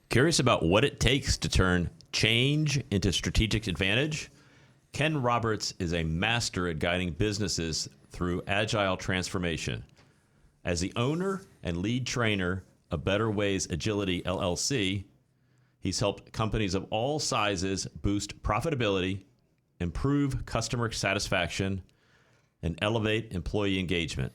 Curious about what it takes to turn change into strategic advantage? Ken Roberts is a master at guiding businesses through agile transformation. As the owner and lead trainer of Better Ways Agility LLC, he's helped companies of all sizes boost profitability, improve customer satisfaction, and elevate employee engagement.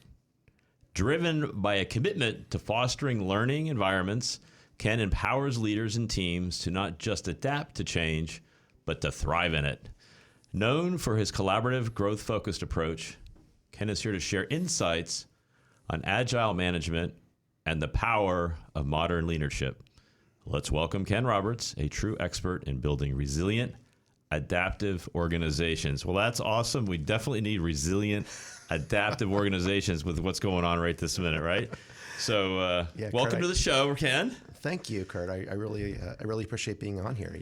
Driven by a commitment to fostering learning environments, Ken empowers leaders and teams to not just adapt to change, but to thrive in it. Known for his collaborative, growth-focused approach, Ken is here to share insights on agile management and the power of modern leadership. Let's welcome Ken Roberts, a true expert in building resilient, adaptive organizations. Well, that's awesome. We definitely need resilient, adaptive organizations with what's going on right this minute, right? So, welcome to the show, Ken. Thank you, Kurt. I really appreciate being on here.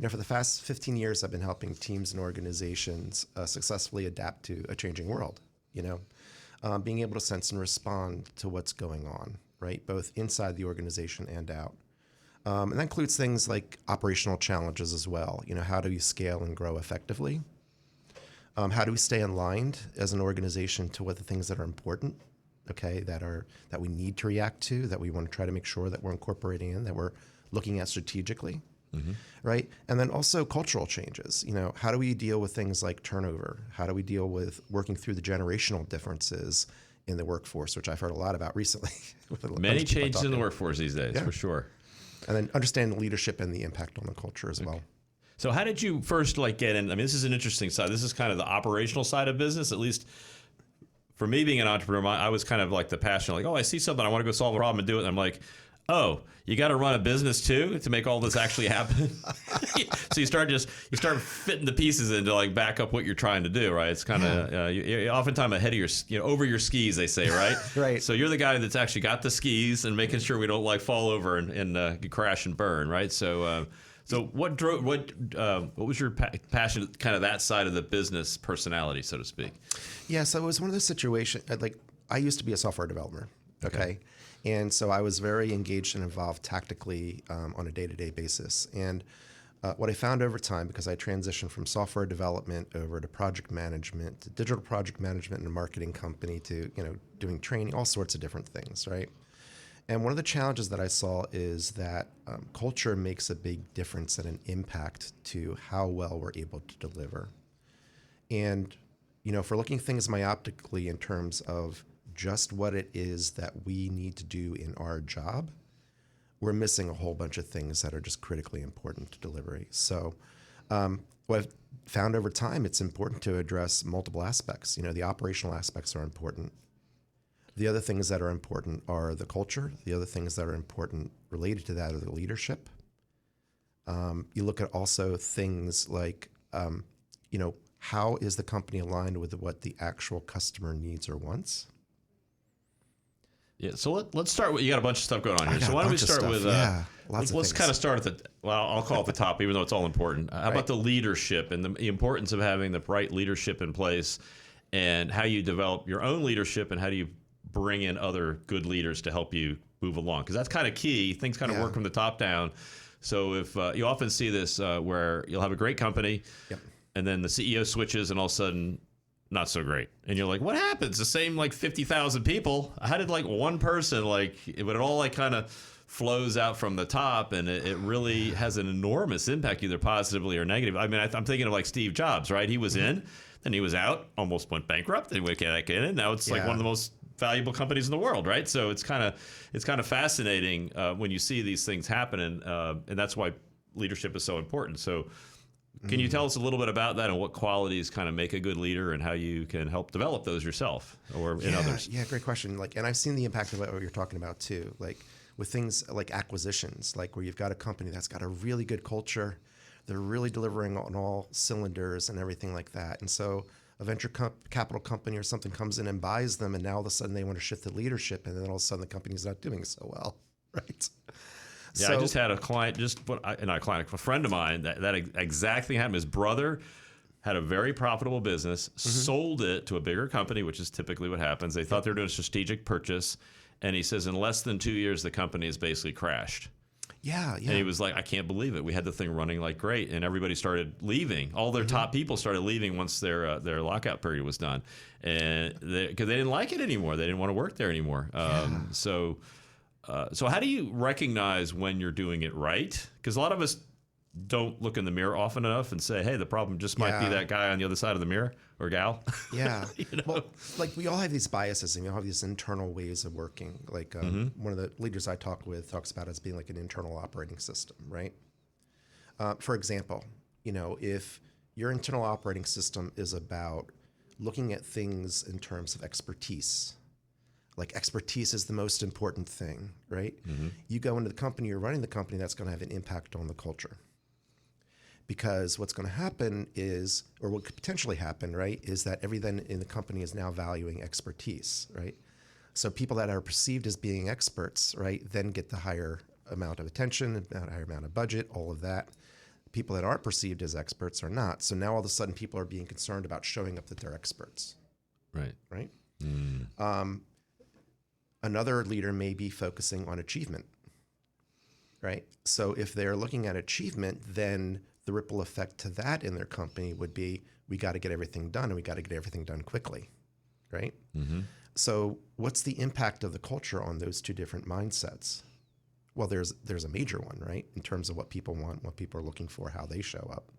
For the past 15 years, I've been helping teams and organizations successfully adapt to a changing world. Being able to sense and respond to what's going on, right, both inside the organization and out. And that includes things like operational challenges as well. How do we scale and grow effectively? How do we stay aligned as an organization to what the things that are important? Okay, that we need to react to, that we want to try to make sure that we're incorporating in, that we're looking at strategically, right? And then also cultural changes. How do we deal with things like turnover? How do we deal with working through the generational differences in the workforce, which I've heard a lot about recently. Many changes in the workforce these days, for sure. And then understand the leadership and the impact on the culture as well. So how did you first get in? I mean, this is an interesting side. This is kind of the operational side of business, at least. For me, being an entrepreneur, I was kind of like the passion, I see something, I want to go solve a problem and do it. And I'm like, oh, you got to run a business too to make all this actually happen. So you start fitting the pieces in to back up what you're trying to do, right? It's kind of you're oftentimes ahead of your, over your skis, they say, right? Right. So you're the guy that's actually got the skis and making sure we don't fall over and crash and burn, right? So what was your passion, kind of that side of the business personality, so to speak? Yeah, so it was one of those situations, I used to be a software developer, okay? And so I was very engaged and involved tactically on a day-to-day basis. And what I found over time, because I transitioned from software development over to project management, to digital project management in a marketing company, to doing training, all sorts of different things, right? And one of the challenges that I saw is that culture makes a big difference and an impact to how well we're able to deliver. And, if we're looking at things myopically in terms of just what it is that we need to do in our job, we're missing a whole bunch of things that are just critically important to delivery. So what I've found over time, it's important to address multiple aspects. The operational aspects are important. The other things that are important are the culture. The other things that are important related to that are the leadership. You look at also things like, how is the company aligned with what the actual customer needs or wants? Yeah, so let's start with, you got a bunch of stuff going on here. So why don't we start with, let's kind of start at I'll call it the top, even though it's all important. How about the leadership and the importance of having the right leadership in place, and how you develop your own leadership, and how do you bring in other good leaders to help you move along? Because that's kind of key. Things kind of work from the top down. So if you often see this where you'll have a great company, and then the CEO switches, and all of a sudden, not so great. And you're like, what happens? The same 50,000 people. How did one person but it all kind of flows out from the top, and it really has an enormous impact, either positively or negative. I mean, I'm thinking of Steve Jobs, right? He was in, then he was out, almost went bankrupt, then went back in, and now it's one of the most valuable companies in the world, right? So it's kind of fascinating when you see these things happen, and that's why leadership is so important. So can you tell us a little bit about that, and what qualities kind of make a good leader, and how you can help develop those yourself or in others? Yeah, great question. And I've seen the impact of what you're talking about too. With things like acquisitions, where you've got a company that's got a really good culture, they're really delivering on all cylinders and everything like that. And so a venture capital company or something comes in and buys them, and now all of a sudden they want to shift the leadership, and then all of a sudden the company's not doing so well, right? Yeah, I just had a client, a friend of mine, that exact thing happened. His brother had a very profitable business, sold it to a bigger company, which is typically what happens. They thought they were doing a strategic purchase, and he says in less than 2 years, the company has basically crashed. Yeah. And he was like, I can't believe it. We had the thing running like great, and everybody started leaving. All their top people started leaving once their lockout period was done, and because they didn't like it anymore. They didn't want to work there anymore. So how do you recognize when you're doing it right? Because a lot of us don't look in the mirror often enough and say, hey, the problem just might be that guy on the other side of the mirror or gal. Yeah. Well, like we all have these biases and we all have these internal ways of working. Like one of the leaders I talk with talks about it as being like an internal operating system, right? For example, if your internal operating system is about looking at things in terms of expertise, like expertise is the most important thing, right? You go into the company, you're running the company, that's going to have an impact on the culture. Because what's going to happen is, or what could potentially happen, right, is that everything in the company is now valuing expertise, right? So people that are perceived as being experts, right, then get the higher amount of attention, the higher amount of budget, all of that. People that aren't perceived as experts are not. So now all of a sudden people are being concerned about showing up that they're experts. Right? Another leader may be focusing on achievement, right? So if they're looking at achievement, then the ripple effect to that in their company would be, we got to get everything done and we got to get everything done quickly, right? So what's the impact of the culture on those two different mindsets? Well, there's a major one, right? In terms of what people want, what people are looking for, how they show up.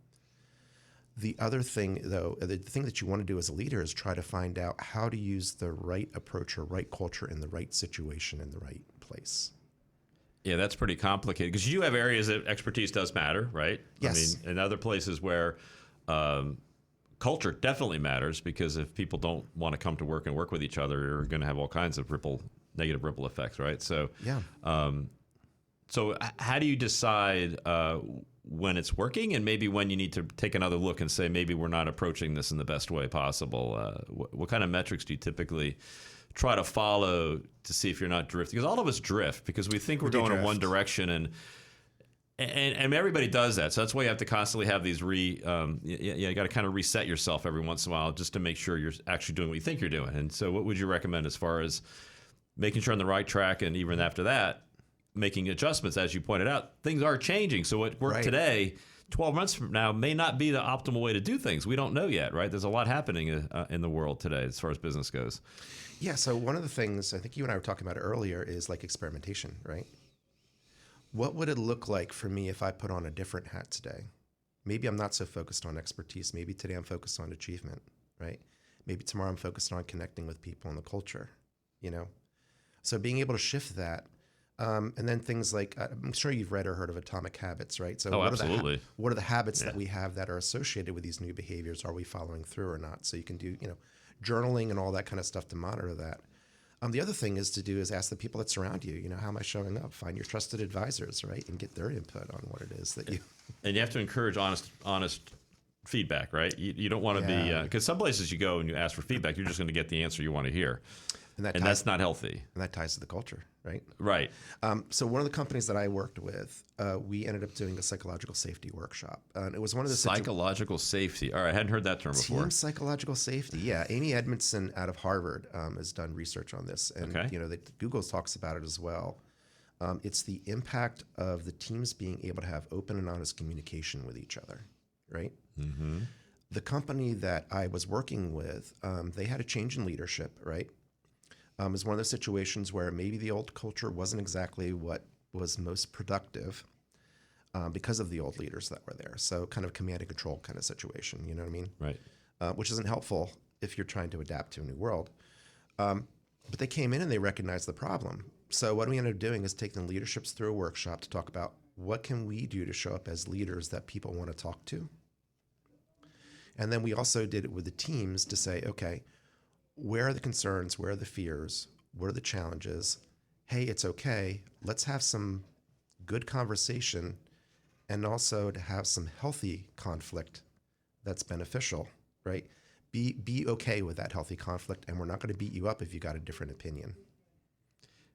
The other thing, though, the thing that you want to do as a leader is try to find out how to use the right approach or right culture in the right situation in the right place. Yeah, that's pretty complicated because you have areas that expertise does matter, right? Yes. I mean, in other places where culture definitely matters, because if people don't want to come to work and work with each other, you're going to have all kinds of negative ripple effects, right? So, so how do you decide when it's working and maybe when you need to take another look and say, maybe we're not approaching this in the best way possible? What kind of metrics do you typically try to follow to see if you're not drifting? Because all of us drift because we think we're going in one direction, and everybody does that. So that's why you have to constantly have these you got to kind of reset yourself every once in a while just to make sure you're actually doing what you think you're doing. And so what would you recommend as far as making sure on the right track, and even after that, making adjustments? As you pointed out, things are changing. So what worked today, 12 months from now, may not be the optimal way to do things. We don't know yet, right? There's a lot happening in the world today as far as business goes. Yeah, so one of the things I think you and I were talking about earlier is like experimentation, right? What would it look like for me if I put on a different hat today? Maybe I'm not so focused on expertise. Maybe today I'm focused on achievement, right? Maybe tomorrow I'm focused on connecting with people and the culture, So being able to shift that. And then things like, I'm sure you've read or heard of Atomic Habits, right? So absolutely. What are the habits that we have that are associated with these new behaviors? Are we following through or not? So you can do, journaling and all that kind of stuff to monitor that. The other thing is ask the people that surround you, how am I showing up? Find your trusted advisors, right? And get their input on what it is that you... And you have to encourage honest feedback, right? You don't want to be... Because some places you go and you ask for feedback, you're just going to get the answer you want to hear. And that's not healthy. And that ties to the culture, right? Right. So one of the companies that I worked with, we ended up doing a psychological safety workshop. And it was one of the... Psychological safety. All right, I hadn't heard that term before. Team psychological safety, yeah. Amy Edmondson out of Harvard has done research on this. And, Google talks about it as well. It's the impact of the teams being able to have open and honest communication with each other, right? Mm-hmm. The company that I was working with, they had a change in leadership, right? It was one of those situations where maybe the old culture wasn't exactly what was most productive because of the old leaders that were there. So kind of command and control kind of situation, you know what I mean? Right. Which isn't helpful if you're trying to adapt to a new world. But they came in and they recognized the problem. So what we ended up doing is taking leaderships through a workshop to talk about what can we do to show up as leaders that people want to talk to. And then we also did it with the teams to say, okay, where are the concerns? Where are the fears? What are the challenges? Hey, it's okay. Let's have some good conversation and also to have some healthy conflict that's beneficial, right? Be okay with that healthy conflict, and we're not going to beat you up if you got a different opinion.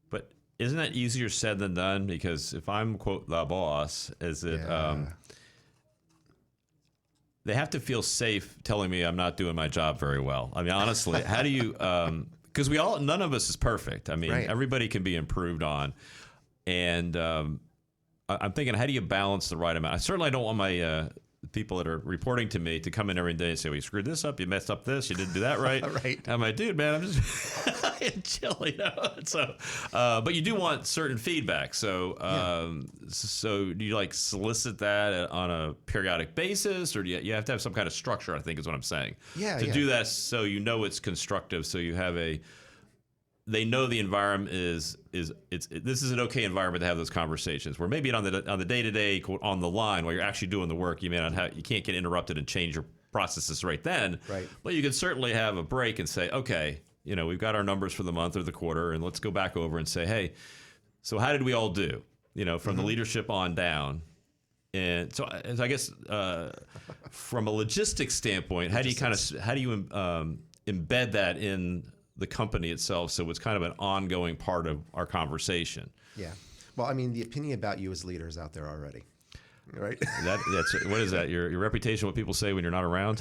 But isn't that easier said than done? Because if I'm, quote, the boss, they have to feel safe telling me I'm not doing my job very well. I mean, honestly, how do you, because none of us is perfect. I mean, Everybody can be improved on. And I'm thinking, how do you balance the right amount? I certainly don't want my people that are reporting to me to come in every day and say, well, you screwed this up, you messed up this, you didn't do that right. Right. I'm like, dude, man, I'm just chill, you know. So, but you do want certain feedback. So, so do you like solicit that on a periodic basis, or do you have to have some kind of structure? I think is what I'm saying. Yeah. To do that, so you know it's constructive. So you have they know the environment this is an okay environment to have those conversations. Where maybe on the day-to-day on the line while you're actually doing the work, you can't get interrupted and change your processes right then. Right. But you can certainly have a break and say, okay, we've got our numbers for the month or the quarter, and let's go back over and say, hey, so how did we all do? From the leadership on down. And so I guess from a logistics standpoint, how do you embed that in the company itself, so it's kind of an ongoing part of our conversation? Yeah. Well, I mean, the opinion about you as leaders out there already, right? That's what is that? Your reputation? What people say when you're not around?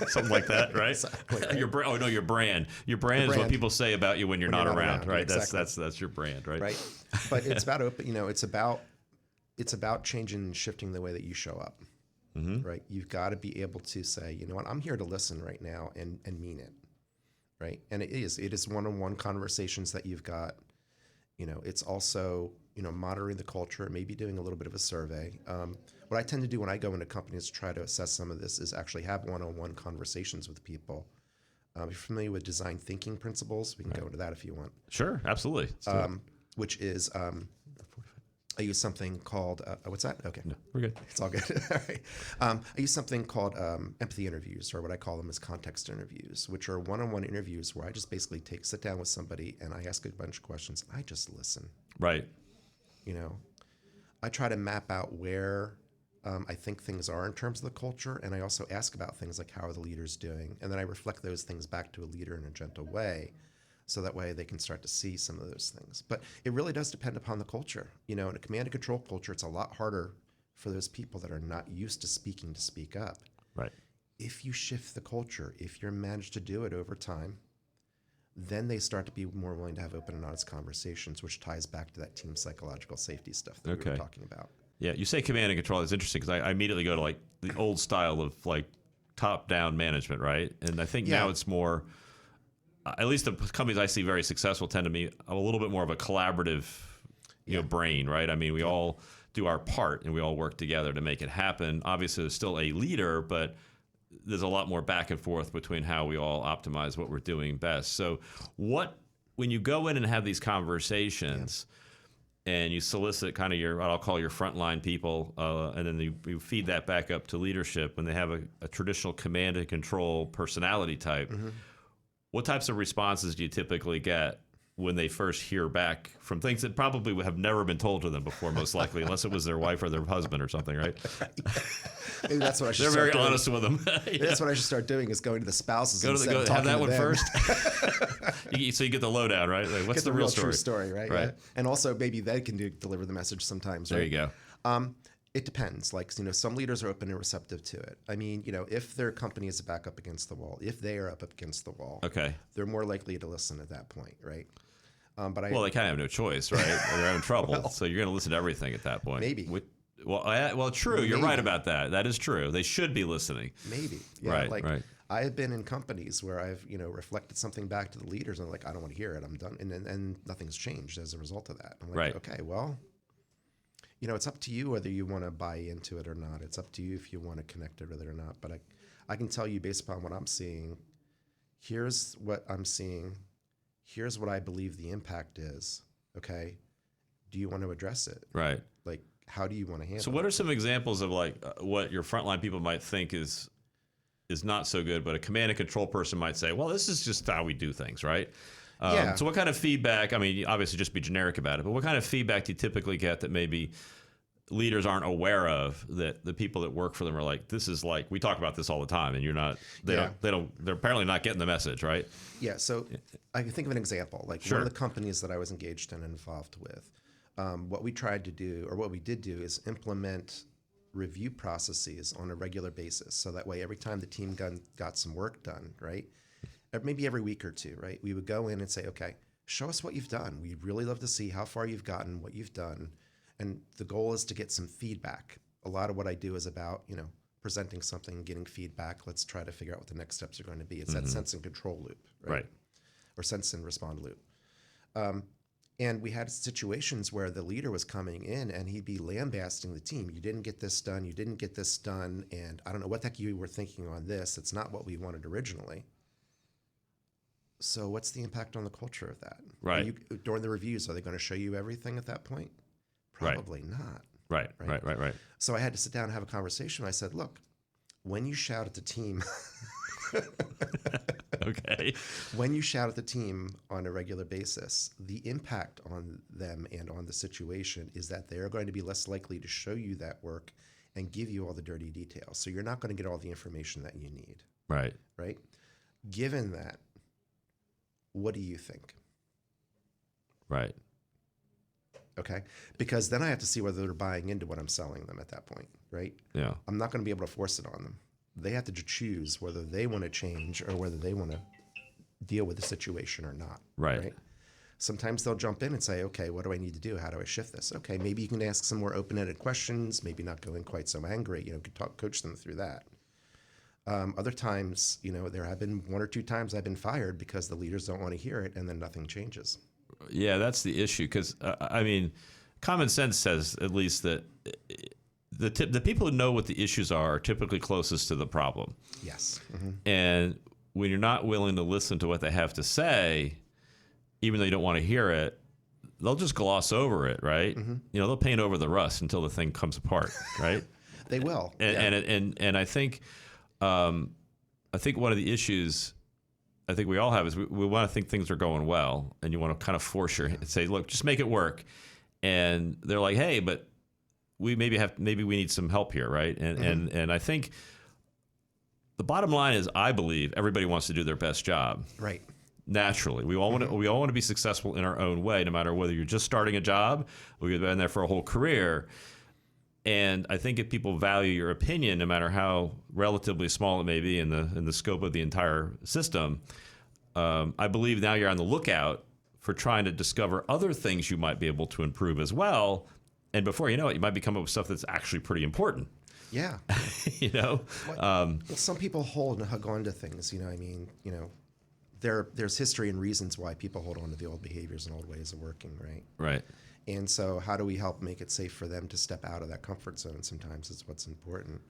Something like that, right? Exactly, right? Your brand. Oh no, your brand. Your brand is what people say about you when you're not around, right? Exactly. That's your brand, right? Right. But it's about it's about changing and shifting the way that you show up, right? You've got to be able to say, you know what, I'm here to listen right now and mean it. Right. And it is one-on-one conversations that you've got. It's also, monitoring the culture, maybe doing a little bit of a survey. What I tend to do when I go into companies to try to assess some of this is actually have one-on-one conversations with people. If you're familiar with design thinking principles, we can go into that if you want. Sure. Absolutely. Which is, I use something called, what's that? Okay. No, we're good. It's all good. All right. I use something called empathy interviews, or what I call them as context interviews, which are one-on-one interviews where I just basically sit down with somebody and I ask a bunch of questions. I just listen. Right. I try to map out where I think things are in terms of the culture, and I also ask about things like how are the leaders doing, and then I reflect those things back to a leader in a gentle way. So that way they can start to see some of those things. But it really does depend upon the culture. In a command and control culture, it's a lot harder for those people that are not used to speaking to speak up. Right. If you shift the culture, if you're managed to do it over time, then they start to be more willing to have open and honest conversations, which ties back to that team psychological safety stuff that we were talking about. Yeah, you say command and control. It's interesting because I immediately go to like the old style of like top-down management, right? And I think now it's more... At least the companies I see very successful tend to be a little bit more of a collaborative, brain, right? I mean, we all do our part and we all work together to make it happen. Obviously, there's still a leader, but there's a lot more back and forth between how we all optimize what we're doing best. So, when you go in and have these conversations, and you solicit kind of what I'll call your frontline people, and then you feed that back up to leadership, when they have a traditional command and control personality type. What types of responses do you typically get when they first hear back from things that probably have never been told to them before, most likely, unless it was their wife or their husband or something, right? Maybe that's what I should They're start very doing. honest with them. That's what I should start doing, is going to the spouses and have that one them. first. So you get the lowdown, right? Like, what's Get the real true story? story, right? Right. Yeah. And also maybe they can deliver the message sometimes. There right? you go. It depends. Like, some leaders are open and receptive to it. I mean, if their company is back up against the wall, if they are up against the wall, they're more likely to listen at that point, right? But they kind of have no choice, right? They're having trouble, so you're going to listen to everything at that point. Maybe. True. You're right about that. That is true. They should be listening. Maybe. Yeah. Right. I have been in companies where I've reflected something back to the leaders, and I'm like, I don't want to hear it. I'm done, and nothing's changed as a result of that. I'm like, okay, well. It's up to you whether you want to buy into it or not. It's up to you if you want to connect it with it or not. But I can tell you, based upon what I'm seeing, here's what I'm seeing. Here's what I believe the impact is. Okay. Do you want to address it? Right. Like, how do you want to handle it? So what are some examples of what your frontline people might think is not so good, but a command and control person might say, well, this is just how we do things, right? So what kind of feedback, I mean, obviously just be generic about it, but what kind of feedback do you typically get that maybe leaders aren't aware of, that the people that work for them are like, this is like, we talk about this all the time, and they're apparently not getting the message, right? Yeah. So I can think of an example, like one of the companies that I was engaged in and involved with, what we tried to do, or what we did do, is implement review processes on a regular basis. So that way, every time the team got some work done, right? Maybe every week or two, right? We would go in and say, okay, show us what you've done. We'd really love to see how far you've gotten, what you've done, And the goal is to get some feedback. A lot of what I do is about, presenting something, getting feedback. Let's try to figure out what the next steps are going to be. It's that sense and control loop, right? Or sense and respond loop. And we had situations where the leader was coming in and he'd be lambasting the team. You didn't get this done. You didn't get this done. And I don't know what the heck you were thinking on this. It's not what we wanted originally. So what's the impact on the culture of that? Right. During the reviews, are they going to show you everything at that point? Probably not. Right. So I had to sit down and have a conversation. I said, look, when you shout at the team, okay. When you shout at the team on a regular basis, the impact on them and on the situation is that they're going to be less likely to show you that work and give you all the dirty details. So you're not going to get all the information that you need. Right. Given that, what do you think? Right. Okay. Because then I have to see whether they're buying into what I'm selling them at that point, right? Yeah. I'm not going to be able to force it on them. They have to choose whether they want to change or whether they want to deal with the situation or not. Right. Sometimes they'll jump in and say, okay, what do I need to do? How do I shift this? Okay, maybe you can ask some more open-ended questions, maybe not go in quite so angry, coach them through that. Other times, there have been 1 or 2 times I've been fired because the leaders don't want to hear it and then nothing changes. Yeah, that's the issue. Because, common sense says at least that the people who know what the issues are typically closest to the problem. Yes. Mm-hmm. And when you're not willing to listen to what they have to say, even though you don't want to hear it, they'll just gloss over it, right? Mm-hmm. They'll paint over the rust until the thing comes apart, right? They will. And I think one of the issues I think we all have is we want to think things are going well, and you want to kind of force say, look, just make it work. And they're like, hey, but we maybe we need some help here, right? And I think the bottom line is, I believe everybody wants to do their best job. Right. Naturally, we all want to be successful in our own way, no matter whether you're just starting a job or you've been there for a whole career. And I think if people value your opinion, no matter how relatively small it may be in the scope of the entire system, I believe now you're on the lookout for trying to discover other things you might be able to improve as well. And before you know it, you might be coming up with stuff that's actually pretty important. Yeah. Well, some people hug on to things. There's history and reasons why people hold on to the old behaviors and old ways of working, right? Right. And so how do we help make it safe for them to step out of that comfort zone? Sometimes is what's important.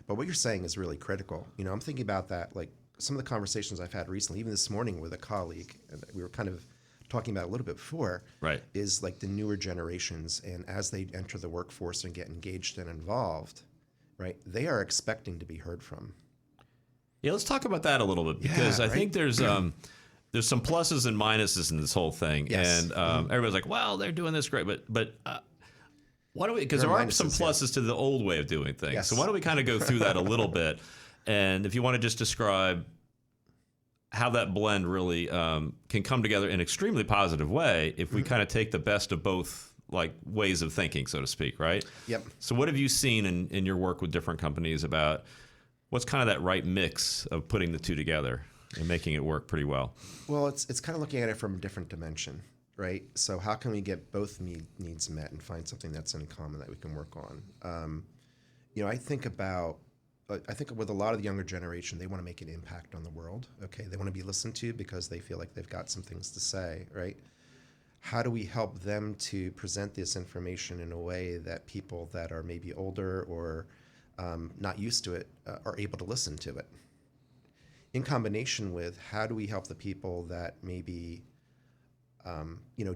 But what you're saying is really critical. I'm thinking about that, like some of the conversations I've had recently, even this morning with a colleague, and we were kind of talking about a little bit before, right, is like the newer generations. And as they enter the workforce and get engaged and involved, right, they are expecting to be heard from. Yeah, let's talk about that a little bit, because I think there's some pluses and minuses in this whole thing. Yes. And everybody's like, well, they're doing this great, but why don't we, because there are some pluses to the old way of doing things. Yes. So why don't we kind of go through that a little bit? And if you want to just describe how that blend really can come together in an extremely positive way if we kind of take the best of both, like, ways of thinking, so to speak, right? Yep. So what have you seen in your work with different companies about what's kind of that right mix of putting the two together and making it work pretty well? Well, it's kind of looking at it from a different dimension, right? So how can we get both needs met and find something that's in common that we can work on? I think with a lot of the younger generation, they want to make an impact on the world. Okay, they want to be listened to because they feel like they've got some things to say, right? How do we help them to present this information in a way that people that are maybe older or not used to it are able to listen to it? In combination with, how do we help the people that maybe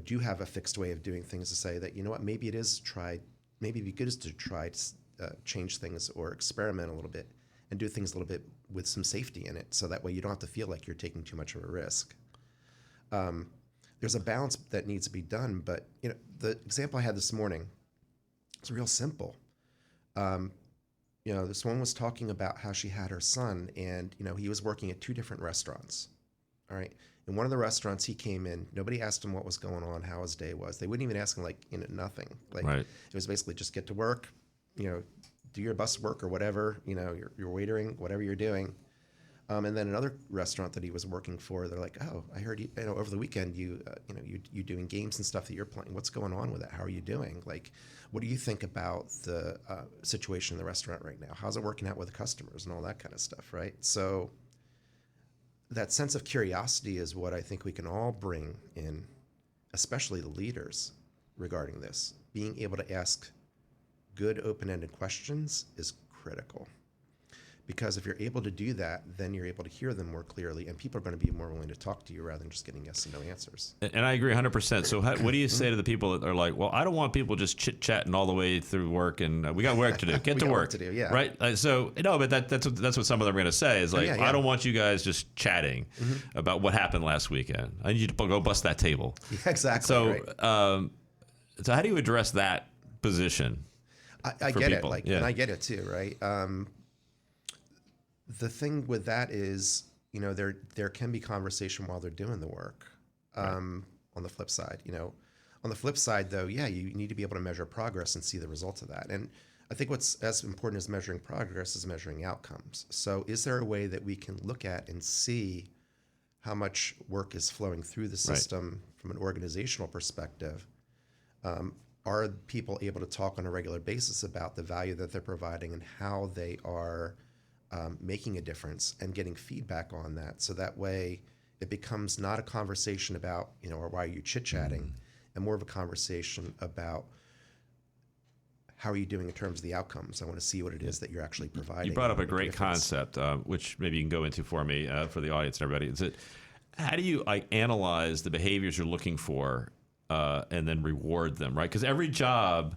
do have a fixed way of doing things to say that, maybe it'd be good to try to change things or experiment a little bit and do things a little bit with some safety in it, so that way you don't have to feel like you're taking too much of a risk. There's a balance that needs to be done, but the example I had this morning is real simple. This one was talking about how she had her son, and he was working at 2 different restaurants. All right. In one of the restaurants, he came in. Nobody asked him what was going on, how his day was. They wouldn't even ask him, nothing. Right. It was basically just get to work, do your bus work or whatever. You're waitering, whatever you're doing. And then another restaurant that he was working for, they're like, "Oh, I heard over the weekend you doing games and stuff that you're playing. What's going on with that? How are you doing? Like, what do you think about the situation in the restaurant right now? How's it working out with the customers and all that kind of stuff, right?" So that sense of curiosity is what I think we can all bring in, especially the leaders, regarding this. Being able to ask good open-ended questions is critical. Because if you're able to do that, then you're able to hear them more clearly, and people are going to be more willing to talk to you rather than just getting yes and no answers. And I agree 100%. So what do you say to the people that are like, well, I don't want people just chit-chatting all the way through work, and we got work to do. Get to work. Work to do, yeah. Right? But that's what some of them are going to say is like, I don't want you guys just chatting about what happened last weekend. I need you to go bust that table. Yeah, exactly. So, right. So how do you address that position? I get people? And I get it too, right? The thing with that is, there can be conversation while they're doing the work. On the flip side, on the flip side though, you need to be able to measure progress and see the results of that. And I think what's as important as measuring progress is measuring outcomes. So is there a way that we can look at and see how much work is flowing through the system from an organizational perspective? Are people able to talk on a regular basis about the value that they're providing and how they are making a difference and getting feedback on that? So that way it becomes not a conversation about, or why are you chit-chatting, and more of a conversation about how are you doing in terms of the outcomes. I want to see what it is that you're actually providing. You brought up a great concept, which maybe you can go into for me, for the audience and everybody. Is it, how do you analyze the behaviors you're looking for and then reward them, right? Because every job,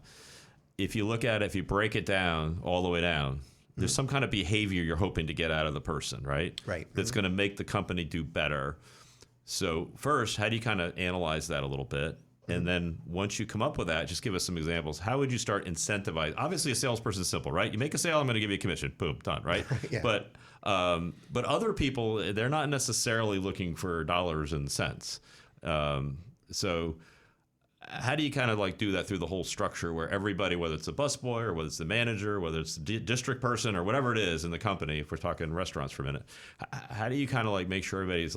if you look at it, if you break it down all the way down, there's some kind of behavior you're hoping to get out of the person, right? Right. That's going to make the company do better. So first, how do you kind of analyze that a little bit? And then once you come up with that, just give us some examples. How would you start incentivizing? Obviously, a salesperson is simple, right? You make a sale, I'm going to give you a commission. Boom, done, right? Yeah. But other people, they're not necessarily looking for dollars and cents. So how do you kind of do that through the whole structure where everybody, whether it's a busboy or whether it's the manager, whether it's the district person or whatever it is in the company, if we're talking restaurants for a minute, how do you kind of make sure everybody's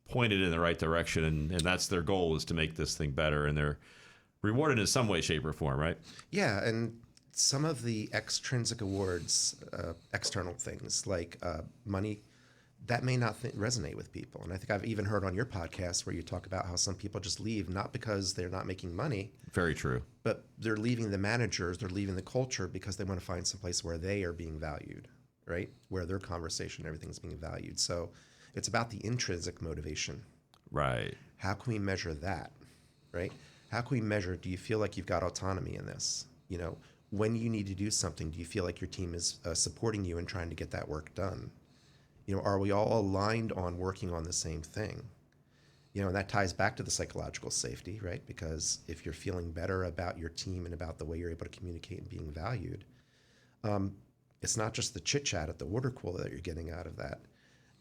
pointed in the right direction and that's their goal, is to make this thing better, and they're rewarded in some way, shape, or form, right? Yeah, and some of the extrinsic awards, external things like money, that may not resonate with people. And I think I've even heard on your podcast where you talk about how some people just leave, not because they're not making money. Very true. But they're leaving the managers, they're leaving the culture because they want to find some place where they are being valued, right? Where their conversation, everything's being valued. So it's about the intrinsic motivation. Right. How can we measure that, right? How can we measure, do you feel like you've got autonomy in this? When you need to do something, do you feel like your team is supporting you and trying to get that work done? Are we all aligned on working on the same thing? And that ties back to the psychological safety, right? Because if you're feeling better about your team and about the way you're able to communicate and being valued, it's not just the chit chat at the water cooler that you're getting out of that.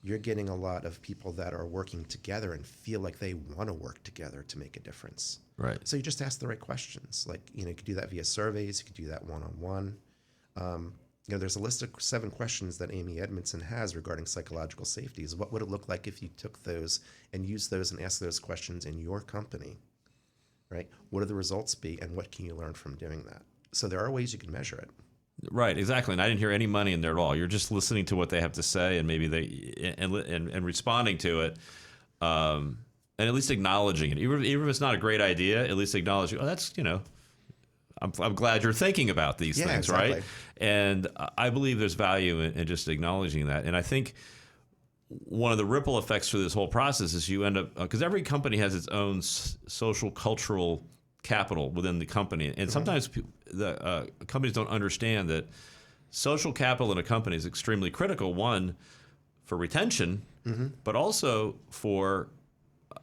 You're getting a lot of people that are working together and feel like they want to work together to make a difference. Right. So you just ask the right questions. You could do that via surveys. You could do that one-on-one. There's a list of 7 questions that Amy Edmondson has regarding psychological safety. Is what would it look like if you took those and used those and asked those questions in your company, right? What would the results be, and what can you learn from doing that? So there are ways you can measure it. Right, exactly. And I didn't hear any money in there at all. You're just listening to what they have to say, and maybe and responding to it, and at least acknowledging it. Even if it's not a great idea, at least acknowledging, that's, I'm glad you're thinking about these things, exactly. right? And I believe there's value in just acknowledging that. And I think one of the ripple effects for this whole process is you end up, because every company has its own social, cultural capital within the company. And sometimes the companies don't understand that social capital in a company is extremely critical, one, for retention, but also for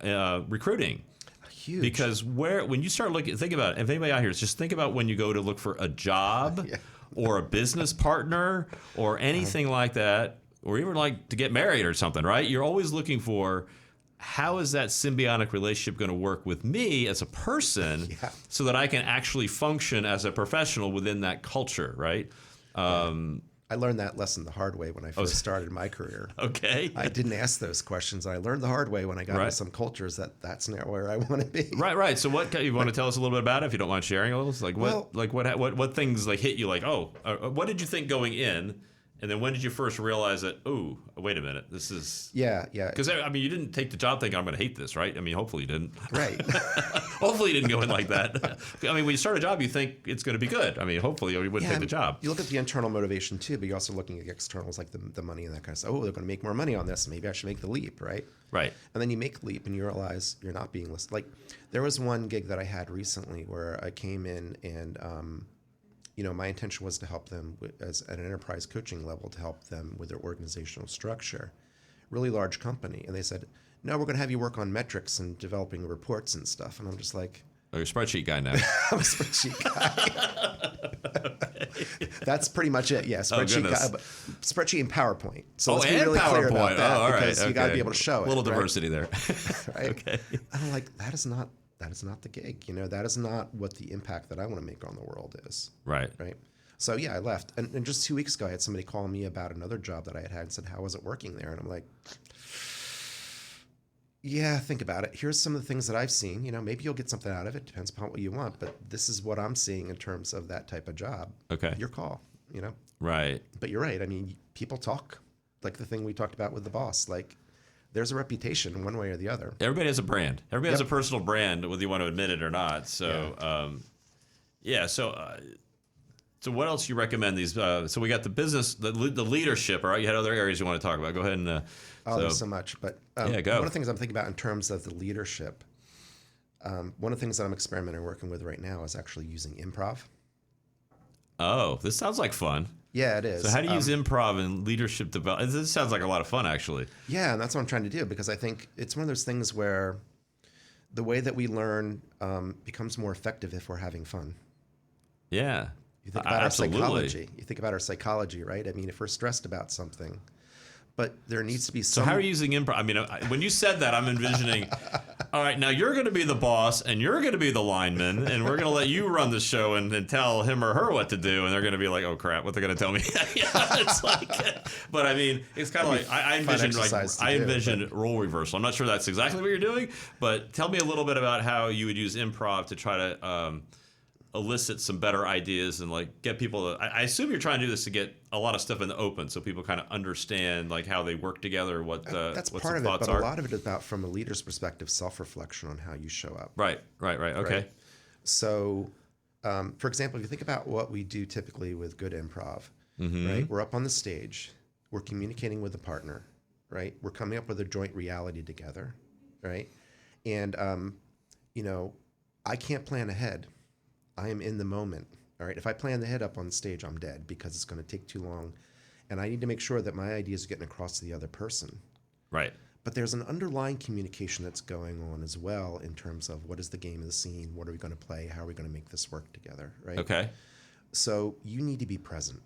recruiting. Huge. Because when you start looking, think about it. If anybody out here is, just think about when you go to look for a job or a business partner or anything like that, or even to get married or something, right? You're always looking for, how is that symbiotic relationship going to work with me as a person so that I can actually function as a professional within that culture, right? I learned that lesson the hard way when I first started my career. Okay. I didn't ask those questions. I learned the hard way when I got into some cultures that's not where I want to be. Right. So what you want to tell us a little bit about it, if you don't mind sharing a little? Like what things like hit you like, what did you think going in? And then when did you first realize that, oh, wait a minute, this is... Yeah. Because, I mean, you didn't take the job thinking, I'm going to hate this, right? I mean, hopefully you didn't. Right. Hopefully you didn't go in like that. I mean, when you start a job, you think it's going to be good. I mean, hopefully you wouldn't take the job. You look at the internal motivation, too, but you're also looking at the externals, like the money and that kind of stuff. Oh, they're going to make more money on this. Maybe I should make the leap, right? Right. And then you make the leap and you realize you're not being listened. Like, there was one gig that I had recently where I came in and... my intention was to help them at an enterprise coaching level to help them with their organizational structure. Really large company. And they said, no, we're going to have you work on metrics and developing reports and stuff. And I'm just like... Oh, you're a spreadsheet guy now. I'm a spreadsheet guy. That's pretty much it, yeah. Spreadsheet guy, but spreadsheet and PowerPoint. So let's be really clear about that because you got to be able to show it. A little diversity there. Right? Okay. And I'm like, that is not the gig. That is not what the impact that I want to make on the world is. Right. Right. So yeah, I left. And just 2 weeks ago, I had somebody call me about another job that I had and said, how was it working there? And I'm like, yeah, think about it. Here's some of the things that I've seen. Maybe you'll get something out of it. Depends upon what you want. But this is what I'm seeing in terms of that type of job. Okay. Your call, Right. But you're right. I mean, people talk like the thing we talked about with the boss. Like, there's a reputation one way or the other. Everybody has a brand. Everybody has a personal brand, whether you want to admit it or not. So, so what else you recommend these? So we got the business, the leadership. All right, you had other areas you want to talk about. Go ahead and. There's so much, but go. One of the things I'm thinking about in terms of the leadership, one of the things that I'm experimenting and working with right now is actually using improv. Oh, this sounds like fun. Yeah, it is. So how do you use improv in leadership development? This sounds like a lot of fun, actually. Yeah, and that's what I'm trying to do because I think it's one of those things where the way that we learn becomes more effective if we're having fun. Yeah. You think about our psychology. You think about our psychology, right? I mean, if we're stressed about something, but there needs to be some... So how are you using improv? I mean, when you said that, I'm envisioning, all right, now you're going to be the boss and you're going to be the lineman and we're going to let you run the show and tell him or her what to do. And they're going to be like, oh, crap, what they're going to tell me. It's like, but I mean, it's kind of like, I envisioned role reversal. I'm not sure that's exactly what you're doing, but tell me a little bit about how you would use improv to try to... elicit some better ideas and like get people to, I assume you're trying to do this to get a lot of stuff in the open so people kind of understand like how they work together, that's what part some of it, thoughts but are. a lot of it is about, from a leader's perspective, self-reflection on how you show up. Right. Okay. Right? So, for example, if you think about what we do typically with good improv, right? We're up on the stage, we're communicating with a partner, right? We're coming up with a joint reality together, right? And, I can't plan ahead. I am in the moment. All right. If I plan the head up on stage, I'm dead because it's going to take too long. And I need to make sure that my ideas are getting across to the other person. Right. But there's an underlying communication that's going on as well in terms of what is the game of the scene? What are we going to play? How are we going to make this work together? Right. Okay. So you need to be present.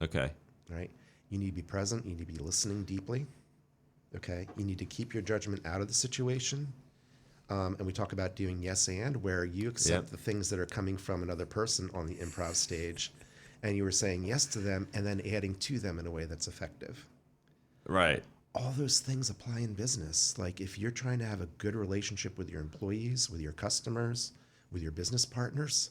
Okay. Right. You need to be present. You need to be listening deeply. Okay. You need to keep your judgment out of the situation. And we talk about doing yes and, where you accept the things that are coming from another person on the improv stage, and you were saying yes to them and then adding to them in a way that's effective. Right. All those things apply in business. Like if you're trying to have a good relationship with your employees, with your customers, with your business partners,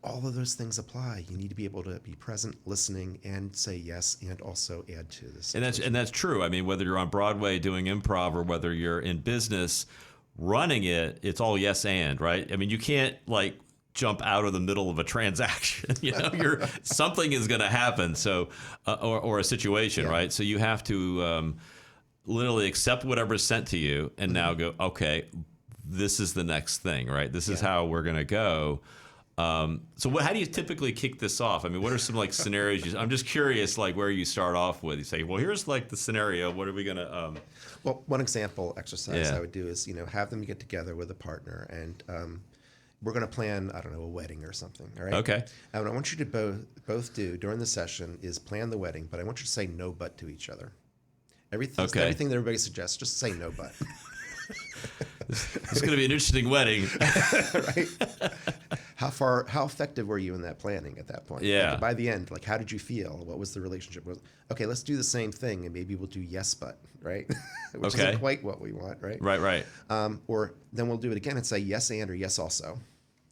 all of those things apply. You need to be able to be present, listening, and say yes, and also add to this. And that's true. I mean, whether you're on Broadway doing improv or whether you're in business running it, it's all yes and, right? I mean, you can't like jump out of the middle of a transaction. Something is going to happen. So, or a situation, right? So you have to literally accept whatever's sent to you, and now go, okay, this is the next thing, right? This is how we're going to go. So how do you typically kick this off? I mean, what are some like scenarios? I'm just curious, like where you start off with. You say, well, here's like the scenario. What are we going to... Well, one example exercise I would do is, have them get together with a partner and we're going to plan, I don't know, a wedding or something. All right. Okay. And what I want you to both do during the session is plan the wedding, but I want you to say no but to each other. Everything that everybody suggests, just say no but. It's going to be an interesting wedding. Right. how effective were you in that planning at that point? Yeah. Like by the end, like how did you feel? What was the relationship? Okay, let's do the same thing, and maybe we'll do yes but, right? Which isn't quite what we want, right? Right. Or then we'll do it again and say yes and or yes also,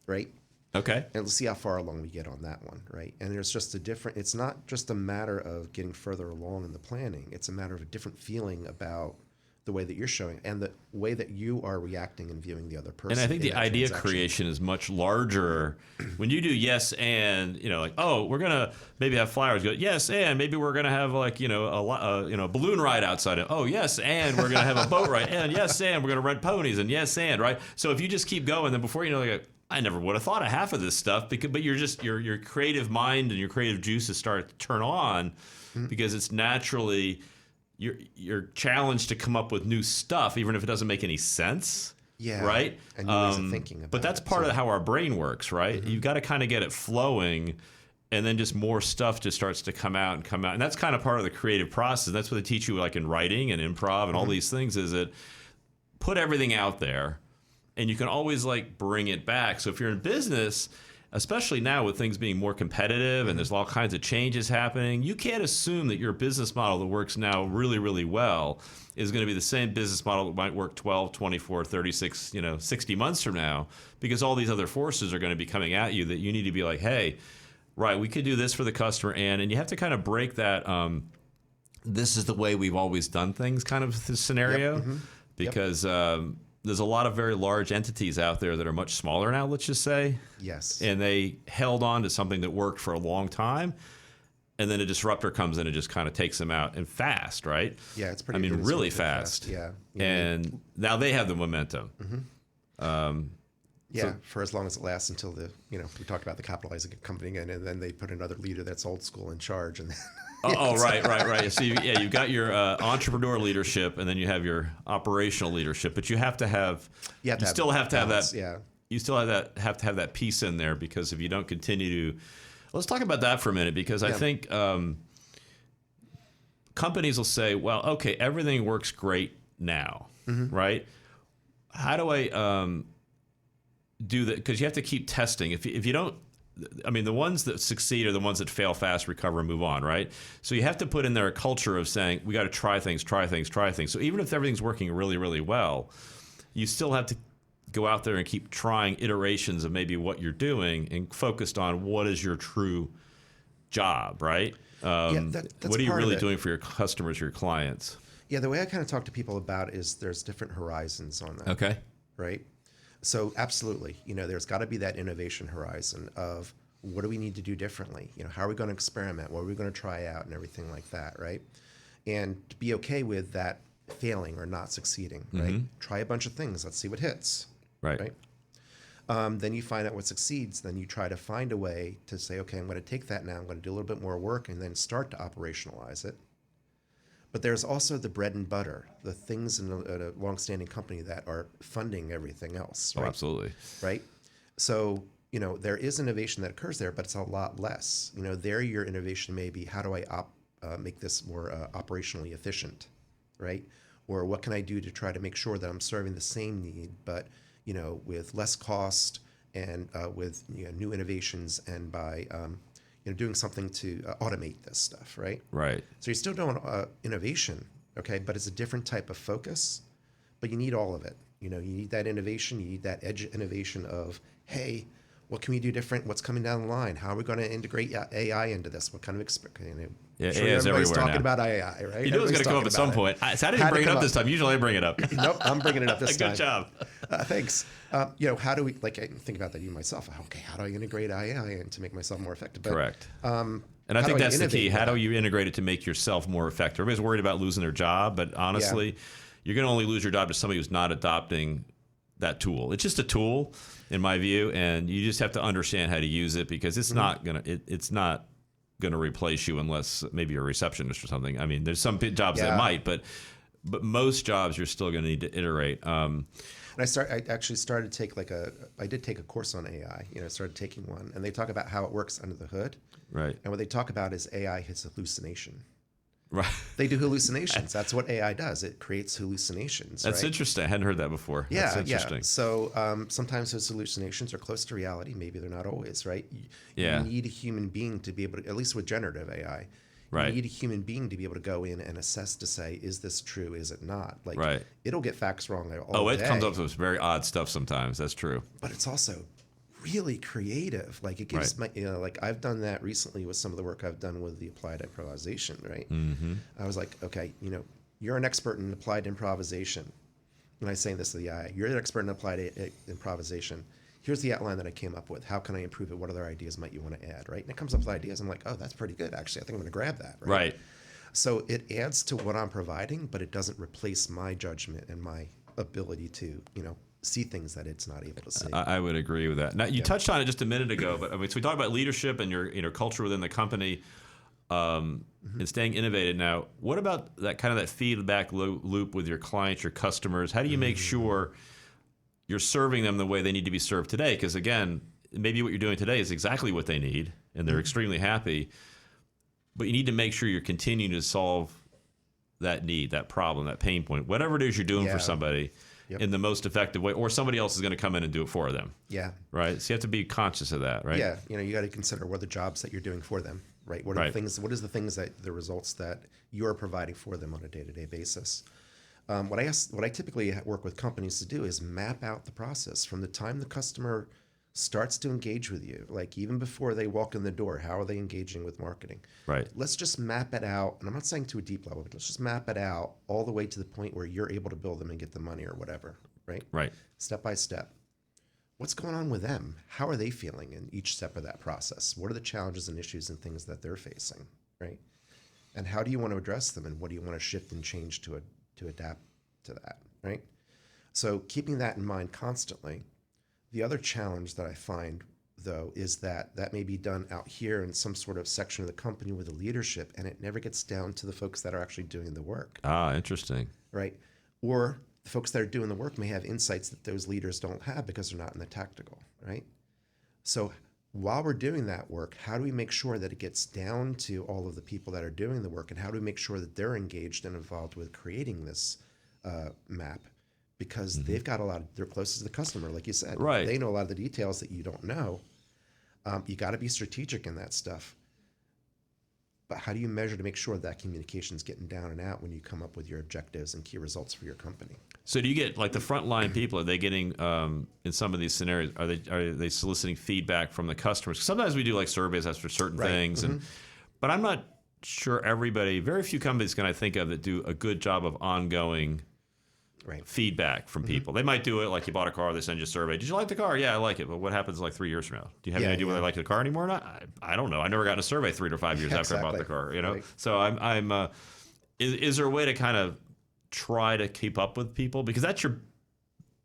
right? Okay. And let's see how far along we get on that one, right? And there's just it's not just a matter of getting further along in the planning. It's a matter of a different feeling about the way that you're showing and the way that you are reacting and viewing the other person. And I think the idea creation is much larger. When you do yes and, like, oh, we're going to maybe have flowers, go, yes, and maybe we're going to have like, a balloon ride outside. Oh, yes, and we're going to have a boat ride. And yes, and we're going to rent ponies. And yes, and, right? So if you just keep going, then before you know, like, I never would have thought of half of this stuff, but you're just your creative mind and your creative juices start to turn on because it's naturally you're challenged to come up with new stuff, even if it doesn't make any sense. Yeah. Right. And new ways of thinking about but that's part of how our brain works, right? You've got to kind of get it flowing, and then just more stuff just starts to come out, and that's kind of part of the creative process. That's what they teach you, like in writing and improv and all these things. Is that put everything out there. And you can always like bring it back. So if you're in business, especially now with things being more competitive and there's all kinds of changes happening, you can't assume that your business model that works now really, really well is going to be the same business model that might work 12, 24, 36, 60 months from now, because all these other forces are going to be coming at you that you need to be like, hey, right, we could do this for the customer. And you have to kind of break that this is the way we've always done things kind of scenario. Because there's a lot of very large entities out there that are much smaller now, let's just say. Yes. And they held on to something that worked for a long time. And then a disruptor comes in and just kind of takes them out, and fast, right? Yeah, it's pretty. I mean, really fast. Yeah. And now they have the momentum. Yeah, for as long as it lasts until we talked about the capitalizing company again, and then they put another leader that's old school in charge, and then right. So you've got your entrepreneur leadership, and then you have your operational leadership. But you have to have, you still have to have that. Yeah. You still have to have that piece in there, because if you don't continue to, let's talk about that for a minute, because I think companies will say, well, okay, everything works great now, right? How do I do that? Because you have to keep testing. If you don't, I mean, the ones that succeed are the ones that fail fast, recover, and move on, right? So you have to put in there a culture of saying, we got to try things. So even if everything's working really, really well, you still have to go out there and keep trying iterations of maybe what you're doing, and focused on what is your true job, right? That's what are you really doing for your customers, your clients? Yeah, the way I kind of talk to people about it is there's different horizons on that. Okay. Right? So absolutely, there's got to be that innovation horizon of what do we need to do differently? How are we going to experiment? What are we going to try out and everything like that, right? And to be okay with that failing or not succeeding, right? Try a bunch of things. Let's see what hits. Right. Then you find out what succeeds. Then you try to find a way to say, okay, I'm going to take that now. I'm going to do a little bit more work, and then start to operationalize it. But there's also the bread and butter, the things in a longstanding company that are funding everything else. Right? Oh, absolutely. Right. So, there is innovation that occurs there, but it's a lot less. There your innovation may be, how do I make this more operationally efficient, right? Or what can I do to try to make sure that I'm serving the same need, but with less cost and with new innovations, and by doing something to automate this stuff, right? Right. So you're still doing innovation, okay, but it's a different type of focus. But you need all of it. You need that innovation. You need that edge innovation of, hey, what can we do different? What's coming down the line? How are we going to integrate AI into this? What kind of experience? Yeah, AI is everywhere talking now. about AI, right? You know it's going to come up at some point. So I didn't bring it up this time. Usually I bring it up. Nope, I'm bringing it up this time. Good job. Thanks. How do we, I think about that even myself. Okay, how do I integrate AI to make myself more effective? But, correct. And I think that's the key. How do you integrate it to make yourself more effective? Everybody's worried about losing their job, but honestly, you're going to only lose your job to somebody who's not adopting that tool. It's just a tool, in my view, and you just have to understand how to use it, because it's not going to replace you unless maybe you're a receptionist or something. I mean, there's some jobs that might, but most jobs you're still going to need to iterate. And I actually started to take I did take a course on AI. Started taking one, and they talk about how it works under the hood. Right. And what they talk about is AI is hallucination. Right. They do hallucinations. That's what AI does. It creates hallucinations. That's right? interesting. I hadn't heard that before. Yeah, That's interesting. yeah. So sometimes those hallucinations are close to reality. Maybe they're not always, right? You Yeah. need a human being to be able to, at least with generative AI, you Right. need a human being to be able to go in and assess to say, is this true? Is it not? Like, Right. it'll get facts wrong all Oh, it day, comes up with some very odd stuff sometimes. That's true. but it's also really creative. Like it gives Right. like I've done that recently with some of the work I've done with the applied improvisation, right? Mm-hmm. I was like, okay, you're an expert in applied improvisation. And I say this to the AI, you're an expert in applied improvisation. Here's the outline that I came up with. How can I improve it? What other ideas might you want to add, right? And it comes up with ideas. I'm like, oh, that's pretty good, actually. I think I'm going to grab that, right? Right. So it adds to what I'm providing, but it doesn't replace my judgment and my ability to, see things that it's not able to see. I would agree with that. Now, you touched on it just a minute ago, but so we talked about leadership and your culture within the company and staying innovative. Now, what about that kind of that feedback loop with your clients, your customers? How do you make sure you're serving them the way they need to be served today? Because again, maybe what you're doing today is exactly what they need, and they're extremely happy. But you need to make sure you're continuing to solve that need, that problem, that pain point, whatever it is you're doing for somebody. Yep. In the most effective way, or somebody else is going to come in and do it for them. Yeah. Right. So you have to be conscious of that, right? Yeah. You got to consider what are the jobs that you're doing for them, right? What are the things? What is the things that the results that you are providing for them on a day-to-day basis? What I typically work with companies to do is map out the process from the time the customer starts to engage with you, like even before they walk in the door. How are they engaging with marketing? Right. Let's just map it out, and I'm not saying to a deep level, but let's just map it out all the way to the point where you're able to bill them and get the money or whatever, right? Right. Step by step. What's going on with them? How are they feeling in each step of that process? What are the challenges and issues and things that they're facing, right? And how do you want to address them, and what do you want to shift and change to adapt to that, right? So keeping that in mind constantly. The other challenge that I find, though, is that may be done out here in some sort of section of the company with the leadership, and it never gets down to the folks that are actually doing the work. Ah, interesting. Right? Or the folks that are doing the work may have insights that those leaders don't have because they're not in the tactical, right? So while we're doing that work, how do we make sure that it gets down to all of the people that are doing the work, and how do we make sure that they're engaged and involved with creating this map? Because they've got they're closest to the customer, like you said. Right. They know a lot of the details that you don't know. You got to be strategic in that stuff. But how do you measure to make sure that communication's getting down and out when you come up with your objectives and key results for your company? So do you get like the frontline people? Are they getting in some of these scenarios? Are they soliciting feedback from the customers? Sometimes we do like surveys after certain things, but I'm not sure everybody. Very few companies can I think of that do a good job of ongoing feedback from people. They might do it like you bought a car, they send you a survey. Did you like the car? Yeah, I like it. But what happens like 3 years from now? Do you have any idea whether they like the car anymore or not? I don't know. I never got a survey 3 to 5 years after I bought the car. Right. So is there a way to kind of try to keep up with people, because that's your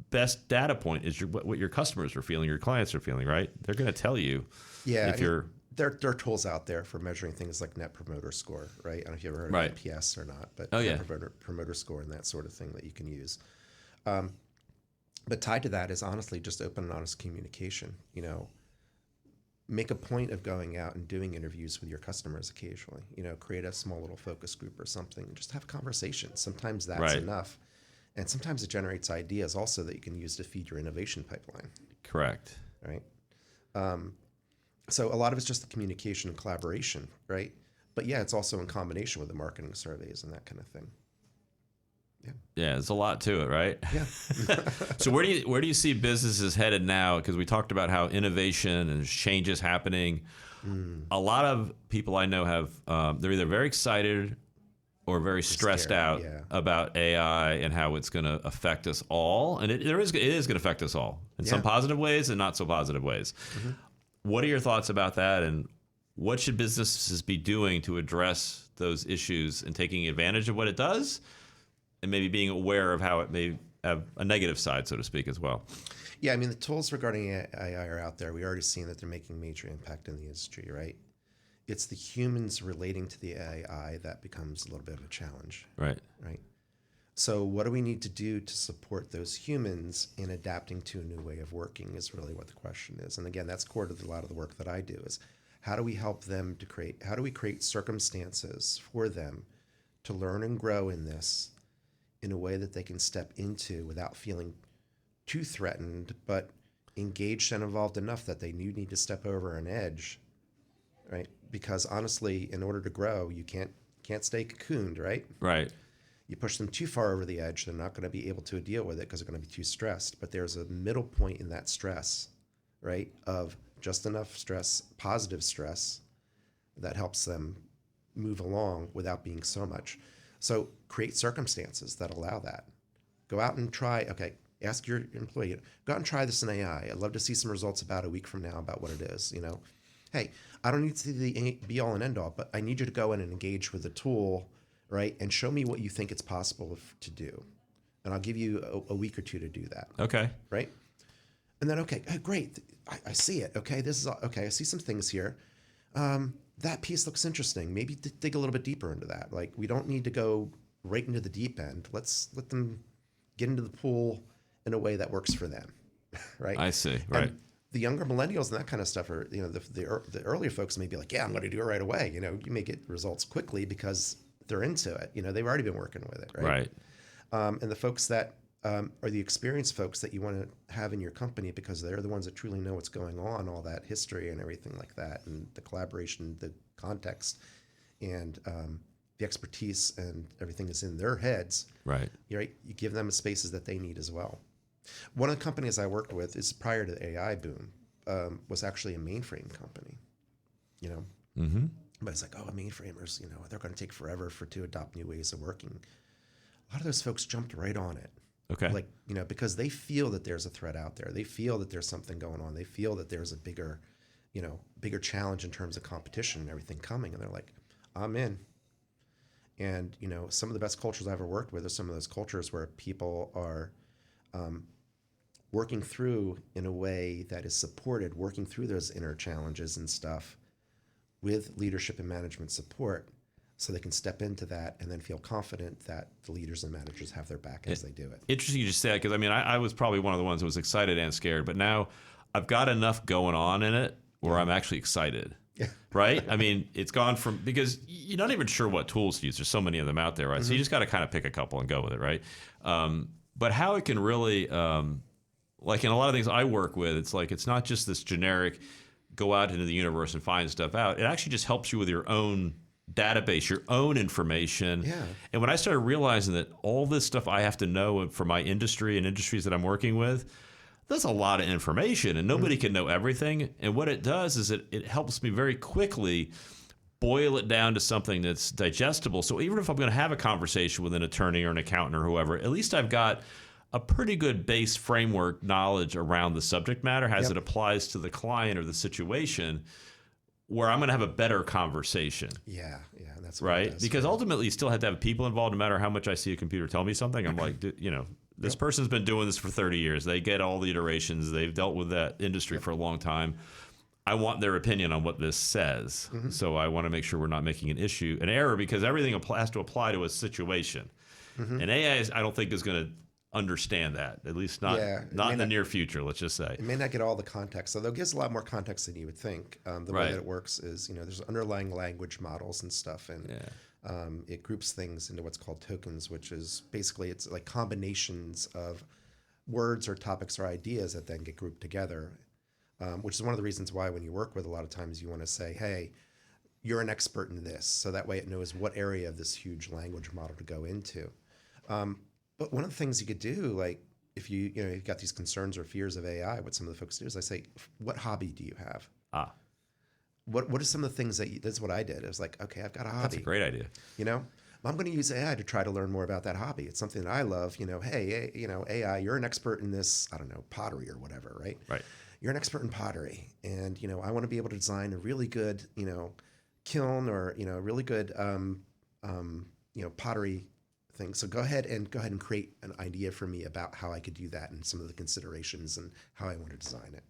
best data point is what your customers are feeling, your clients are feeling, right? They're going to tell you. Yeah, if you're. There are tools out there for measuring things like Net Promoter Score, right? I don't know if you ever heard of NPS or not, but Net Promoter Score and that sort of thing that you can use. But tied to that is honestly just open and honest communication. Make a point of going out and doing interviews with your customers occasionally. Create a small little focus group or something. Just have conversations. Sometimes that's enough. And sometimes it generates ideas also that you can use to feed your innovation pipeline. Correct. Right? So a lot of it's just the communication and collaboration, right? But yeah, it's also in combination with the marketing surveys and that kind of thing. Yeah, there's a lot to it, right? Yeah. So where do you see businesses headed now? Because we talked about how innovation and changes happening. A lot of people I know have they're either very excited or very stressed out about AI and how it's going to affect us all, and it is going to affect us all in some positive ways and not so positive ways. What are your thoughts about that, and what should businesses be doing to address those issues and taking advantage of what it does, and maybe being aware of how it may have a negative side, so to speak, as well? Yeah, I mean, the tools regarding AI are out there. We already seen that they're making major impact in the industry, right? It's the humans relating to the AI that becomes a little bit of a challenge. Right. Right. So what do we need to do to support those humans in adapting to a new way of working is really what the question is. And again, that's core to a lot of the work that I do is how do we help them how do we create circumstances for them to learn and grow in this in a way that they can step into without feeling too threatened, but engaged and involved enough that they need to step over an edge, right? Because honestly, in order to grow, you can't stay cocooned, right? Right. You push them too far over the edge, they're not going to be able to deal with it because they're going to be too stressed. But there's a middle point in that stress, right? Of just enough stress, positive stress, that helps them move along without being so much. So create circumstances that allow that. Go out and try, okay, ask your employee, go out and try this in AI. I'd love to see some results about a week from now about what it is, you know. Hey, I don't need to see the be all and end all, but I need you to go in and engage with the tool, right? And show me what you think it's possible to do. And I'll give you a week or two to do that. Okay. Right? And then, okay, great. I see it. Okay, this is, okay, I see some things here. That piece looks interesting. Maybe dig a little bit deeper into that. Like, we don't need to go right into the deep end. Let's let them get into the pool in a way that works for them, right? I see, right. And the younger millennials and that kind of stuff are, you know, the earlier folks may be like, yeah, I'm going to do it right away. You know, you may get results quickly because they're into it. You know, they've already been working with it, right? Right. And the folks that are the experienced folks that you want to have in your company because they're the ones that truly know what's going on, all that history and everything like that, and the collaboration, the context, and the expertise and everything is in their heads. Right. You give them the spaces that they need as well. One of the companies I worked with is prior to the AI boom, was actually a mainframe company, you know. Mm-hmm. But it's like, oh, mainframers, you know, they're going to take forever to adopt new ways of working. A lot of those folks jumped right on it. Okay. Like, you know, because they feel that there's a threat out there. They feel that there's something going on. They feel that there's a bigger challenge in terms of competition and everything coming. And they're like, I'm in. And, you know, some of the best cultures I've ever worked with are some of those cultures where people are working through in a way that is supported, working through those inner challenges and stuff with leadership and management support, so they can step into that and then feel confident that the leaders and managers have their back as they do it. Interesting you just say that, because I mean, I was probably one of the ones that was excited and scared, but now I've got enough going on in it where I'm actually excited. Yeah. Right? I mean, it's gone from, because you're not even sure what tools to use. There's so many of them out there, right? Mm-hmm. So you just got to kind of pick a couple and go with it, right? But how it can really, like in a lot of things I work with, it's like, it's not just this generic go out into the universe and find stuff out. It actually just helps you with your own database, your own information. Yeah. And when I started realizing that all this stuff I have to know for my industry and industries that I'm working with, that's a lot of information, and nobody can know everything. And what it does is it helps me very quickly boil it down to something that's digestible. So even if I'm going to have a conversation with an attorney or an accountant or whoever, at least I've got a pretty good base framework knowledge around the subject matter as it applies to the client or the situation, where I'm going to have a better conversation. Yeah, that's what right. It does, because ultimately, you still have to have people involved. No matter how much I see a computer tell me something, I'm like, you know, this person's been doing this for 30 years. They get all the iterations. They've dealt with that industry for a long time. I want their opinion on what this says. Mm-hmm. So I want to make sure we're not making an error, because everything has to apply to a situation. Mm-hmm. And AI, I don't think, is going to understand that, at least not in the near future, let's just say. It may not get all the context, although it gives a lot more context than you would think. The way that it works is, you know, there's underlying language models and stuff, and it groups things into what's called tokens, which is basically, it's like combinations of words or topics or ideas that then get grouped together, which is one of the reasons why when you work with, a lot of times you want to say, hey, you're an expert in this, so that way it knows what area of this huge language model to go into. But one of the things you could do, like if you've got these concerns or fears of AI, what some of the folks do is I say, what hobby do you have? What are some of the things that's what I did. It was like, okay, I've got a hobby. That's a great idea. You know, I'm going to use AI to try to learn more about that hobby. It's something that I love. You know, hey, you know, AI, you're an expert in this, I don't know, pottery or whatever, right? Right. You're an expert in pottery, and, you know, I want to be able to design a really good, you know, kiln, or, you know, a really good, pottery thing. So go ahead and create an idea for me about how I could do that and some of the considerations and how I want to design it.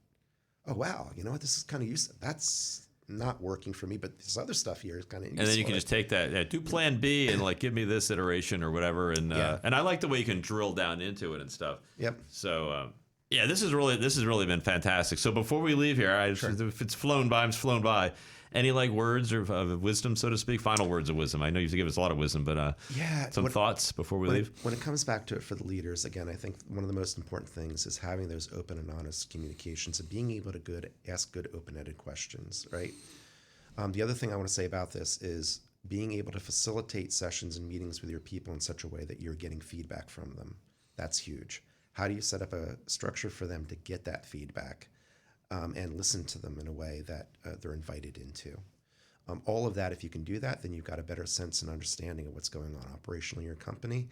Oh, wow. You know what? This is kind of useful. That's not working for me, but this other stuff here is kind of useful. And then you can just take that, do plan B and like give me this iteration or whatever. And and I like the way you can drill down into it and stuff. Yep. So this has really been fantastic. So before we leave here, if it's flown by, it's flown by. Any like words of wisdom, so to speak? Final words of wisdom. I know you have to give us a lot of wisdom, but some thoughts before we leave? When it comes back to it for the leaders, again, I think one of the most important things is having those open and honest communications and being able to ask good open-ended questions, right? The other thing I want to say about this is being able to facilitate sessions and meetings with your people in such a way that you're getting feedback from them. That's huge. How do you set up a structure for them to get that feedback and listen to them in a way that they're invited into? All of that, if you can do that, then you've got a better sense and understanding of what's going on operationally in your company,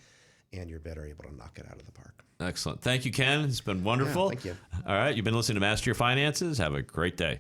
and you're better able to knock it out of the park. Excellent. Thank you, Ken. It's been wonderful. Yeah, thank you. All right. You've been listening to Master Your Finances. Have a great day.